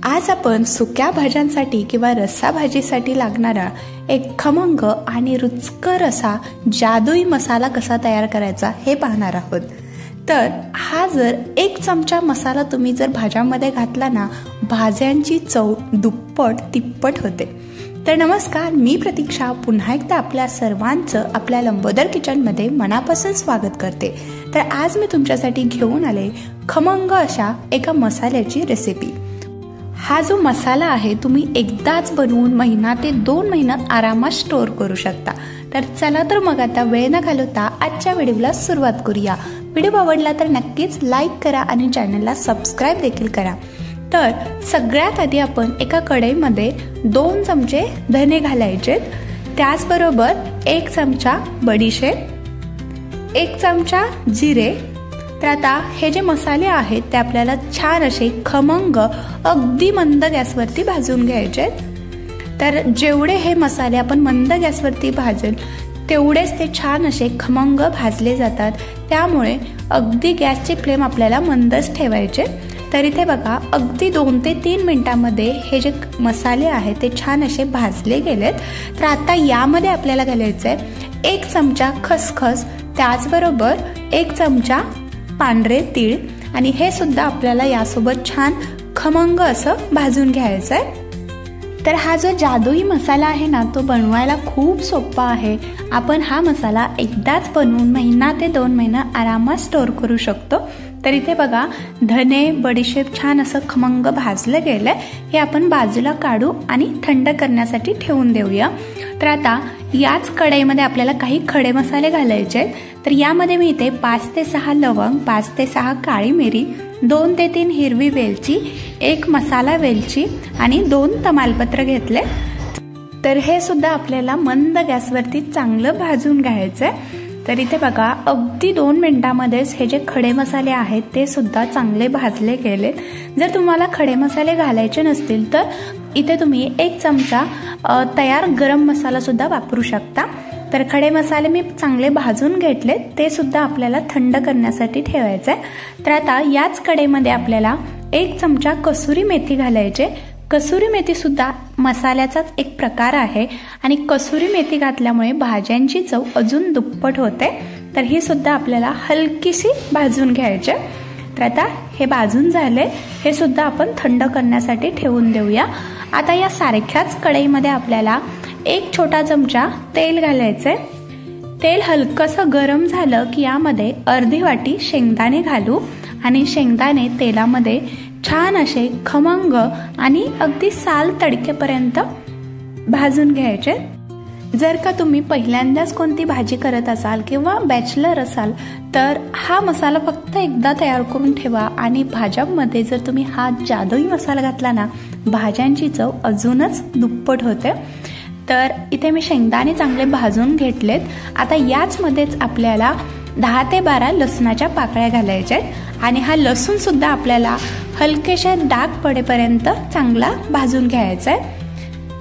आज आपण सुक्या भाज्यांसाठी किंवा रस्सा भाजीसाठी लागणारा एक खमंग आणि रुचकर असा जादुई मसाला कसा तयार करायचा हे पाहणार आहोत। तर हा जर 1 चमचा मसाला तुम्ही जर भाज्यांमध्ये घातला ना, भाज्यांची चव दुप्पट तिप्पट होते। तर नमस्कार, मी प्रतीक्षा पुन्हा एकदा आपल्या सर्वांचं आपल्या लंबोदर किचनमध्ये मनापासून स्वागत करते। तर आज मी तुमच्यासाठी घेऊन आले खमंग अशा एका मसाल्याची रेसिपी। हा जो मसाला आहे तुम्ही एकदाच बनवून महिना ते 2 महिन्यात आरामात स्टोअर करू शकता। तर चला तर मग आता वेळ न घालवता आजच्या व्हिडिओला सुरुवात करूया। व्हिडिओ आवडला तर नक्कीच लाईक करा आणि चॅनलला सबस्क्राईब देखील करा। तर सगळ्यात आधी आपण एका कढईमध्ये 2 चमचे धने घालायचे, त्याचबरोबर 1 चमचा बडीशेप, 1 चमचा जिरे। तर आता हे जे मसाले आहेत ते आपल्याला छान असे खमंग अगदी मंद गॅसवरती भाजून घ्यायचे। तर जेवढे हे मसाले आपण मंद गॅसवरती भाजेल तेवढेच ते छान असे खमंग भाजले जातात, त्यामुळे अगदी गॅसची फ्लेम आपल्याला मंदच ठेवायचे। तर इथे बघा अगदी 2 ते 3 मिनिटांमध्ये हे जे मसाले आहेत ते छान असे भाजले गेलेत। तर आता यामध्ये आपल्याला घालायचं आहे 1 चमचा खसखस, त्याचबरोबर 1 चमचा पांढरे तीळ, आणि हे सुद्धा आपल्याला यासोबत छान खमंग असं भाजून घ्यायचं आहे। तर हा जो जादुई मसाला आहे ना, तो बनवायला खूप सोपा आहे। आपण हा मसाला एकदाच बनवून महिना ते 2 महिना आरामात स्टोअर करू शकतो। तर इथे बघा धने बडीशेप छान असं खमंग भाजलं गेलंय, हे आपण बाजूला काढू आणि थंड करण्यासाठी ठेवून देऊया। तर आता याच कढईमध्ये आपल्याला काही खडे मसाले घालायचे आहेत। तर यामध्ये मी इथे 5 ते 6 लवंग, 5 ते 6 काळी मिरी, 2 ते 3 हिरवी वेलची, 1 मसाला वेलची आणि 2 तमालपत्र घेतले। तर हे सुद्धा आपल्याला मंद गॅसवरती चांगलं भाजून घ्यायचंय। तर इथे बघा अगदी 2 मिनिटांमध्येच हे जे खडे मसाले आहेत ते सुद्धा चांगले भाजले गेलेत। जर तुम्हाला खडे मसाले घालायचे नसतील तर इथे तुम्ही 1 चमचा तयार गरम मसाला सुद्धा वापरू शकता। तर खडे मसाले मी चांगले भाजून घेतले, ते सुद्धा आपल्याला थंड करण्यासाठी ठेवायचे। तर आता याच कढईमध्ये आपल्याला 1 चमचा कसुरी मेथी घालायचे। कसुरी मेथी सुद्धा मसाल्याचाच एक प्रकार आहे आणि कसुरी मेथी घातल्यामुळे भाज्यांची चव अजून दुप्पट होते। तर ही सुद्धा आपल्याला हलकीशी भाजून घ्यायचे। तर आता हे भाजून झाले, हे सुद्धा आपण थंड करण्यासाठी ठेवून देऊया। आता या सारख्याच कढईमध्ये आपल्याला 1 छोटा चमचा तेल घालायचे। तेल हलकसं गरम झालं की यामध्ये अर्धी वाटी शेंगदाणे घालू आणि शेंगदाणे तेलामध्ये छान असे खमंग आणि अगदी साल तडकेपर्यंत भाजून घ्यायचे। जर का तुम्ही पहिल्यांदाच कोणती भाजी करत असाल किंवा बॅचलर असाल तर हा मसाला फक्त एकदा तयार करून ठेवा आणि भाज्यांमध्ये जर तुम्ही हा जादुई मसाला घातला ना, भाज्यांची चव अजूनच दुप्पट होते। तर इथे मी शेंगदाणे चांगले भाजून घेतलेत। आता याचमध्येच आपल्याला 10 ते 12 लसणाच्या पाकळ्या घालायच्या आणि हा लसूण सुद्धा आपल्याला हलकेशा डाग पडेपर्यंत चांगला भाजून घ्यायचा आहे।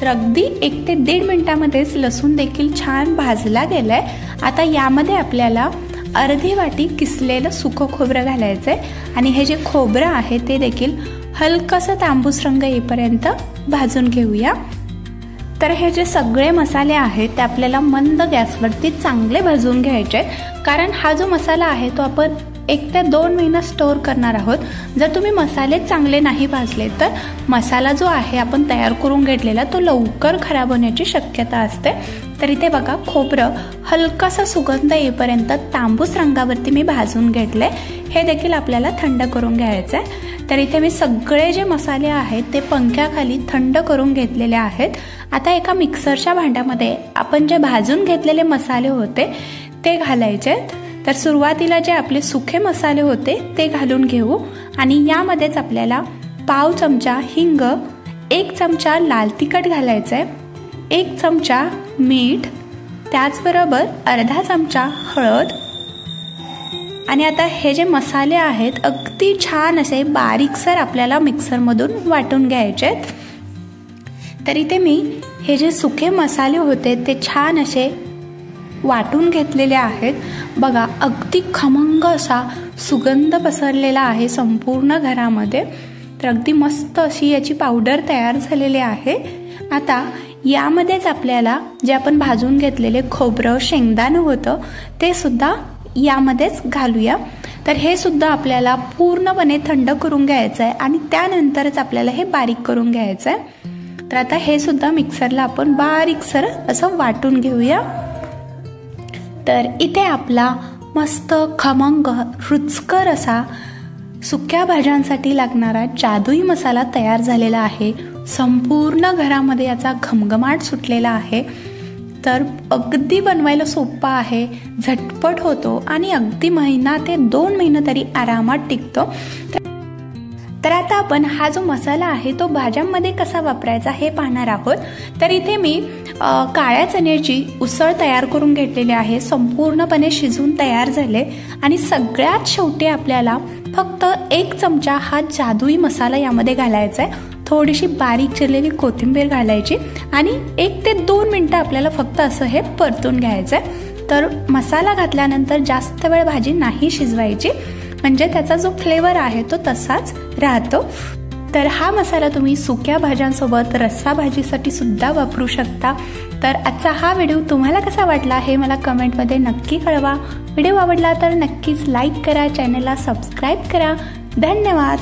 तर अगदी 1 ते 1.5 मिनिटांमध्येच लसूण देखील छान भाजला गेलाय। आता यामध्ये आपल्याला अर्धी वाटी किसलेलं सुकं खोबरं घालायचंय आणि हे जे खोबरं आहे ते देखील हलकसं तांबूस रंग येईपर्यंत भाजून घेऊया। तर हे जे सगळे मसाले आहेत ते आपल्याला मंद गॅसवरती चांगले भाजून घ्यायचे, कारण हा जो मसाला आहे तो आपण 1 ते 2 महिना स्टोअर करणार आहोत। जर तुम्ही मसाले चांगले नाही भाजले तर मसाला जो आहे आपण तयार करून घेतलेला तो लवकर खराब होण्याची शक्यता असते। तर इथे बघा खोबरं हलकासा सुगंध येईपर्यंत तांबूस रंगावरती मी भाजून घेतले, हे देखील आपल्याला थंड करून घ्यायचं आहे। तर इथे मी सगळे जे मसाले आहेत ते पंख्याखाली थंड करून घेतलेले आहेत। आता एका मिक्सरच्या भांड्यामध्ये आपण जे भाजून घेतलेले मसाले होते ते घालायचे। तर सुरुवातीला जे आपले सुखे मसाले होते ते घालून घेऊ आणि यामध्येच आपल्याला पाव चमचा हिंग, 1 चमचा लाल तिखट घालायचंय, 1 चमचा मीठ, त्याचबरोबर अर्धा चमचा हळद। आणि आता हे जे मसाले आहेत अगदी छान असे बारीकसर आपल्याला मिक्सरमधून वाटून घ्यायचे। तर इथे मी हे जे सुखे मसाले होते ते छान असे वाटून घेतलेले आहेत। बघा अगदी खमंग असा सुगंध पसरलेला आहे संपूर्ण घरामध्ये। तर अगदी मस्त अशी याची पावडर तयार झालेली आहे. आता यामध्येच आपल्याला जे आपण भाजून घेतलेले खोबरं शेंगदाणं होतं ते सुद्धा यामध्येच घालूया. तर हे सुद्धा आपल्याला पूर्णपणे थंड करून घ्यायचं आहे आणि त्यानंतरच आपल्याला हे बारीक करून घ्यायचं आहे. तर आता हे सुद्धा मिक्सरला आपण बारीकसर असं वाटून घेऊया. तर इथे आपला मस्त खमंग रुचकर असा सुक्या भाज्यांसाठी लागणारा जादुई मसाला तयार झालेला आहे. संपूर्ण घरामध्ये याचा घमघमाट सुटलेला आहे. तर अगदी बनवायला सोपा आहे, झटपट होतो आणि अगदी महिना ते 2 महिने तरी आरामात टिकतो. तर आता आपण हा जो मसाला आहे तो भाज्यांमध्ये कसा वापरायचा हे पाहणार आहोत. तर इथे मी काळ्या चण्याची उसळ तयार करून घेतलेली आहे. संपूर्णपणे शिजून तयार झाले आणि सगळ्यात शेवटी आपल्याला फक्त 1 चमचा हा जादुई मसाला यामध्ये घालायचा आहे. थोडीशी बारीक चिरलेली कोथिंबीर घालायची आणि 1 ते 2 मिनिटं आपल्याला फक्त असं हे परतून घ्यायचं आहे. तर मसाला घातल्यानंतर जास्त वेळ भाजी नाही शिजवायची, म्हणजे त्याचा जो फ्लेवर आहे तो तसाच राहतो. तर हा मसाला तुम्ही सुक्या भाज्यांसोबत रस्सा भाजीसाठी सुद्धा वापरू शकता. तर आजचा हा व्हिडिओ तुम्हाला कसा वाटला हे मला कमेंटमध्ये नक्की कळवा. व्हिडिओ आवडला तर नक्कीच लाईक करा, चॅनलला सबस्क्राईब करा. धन्यवाद.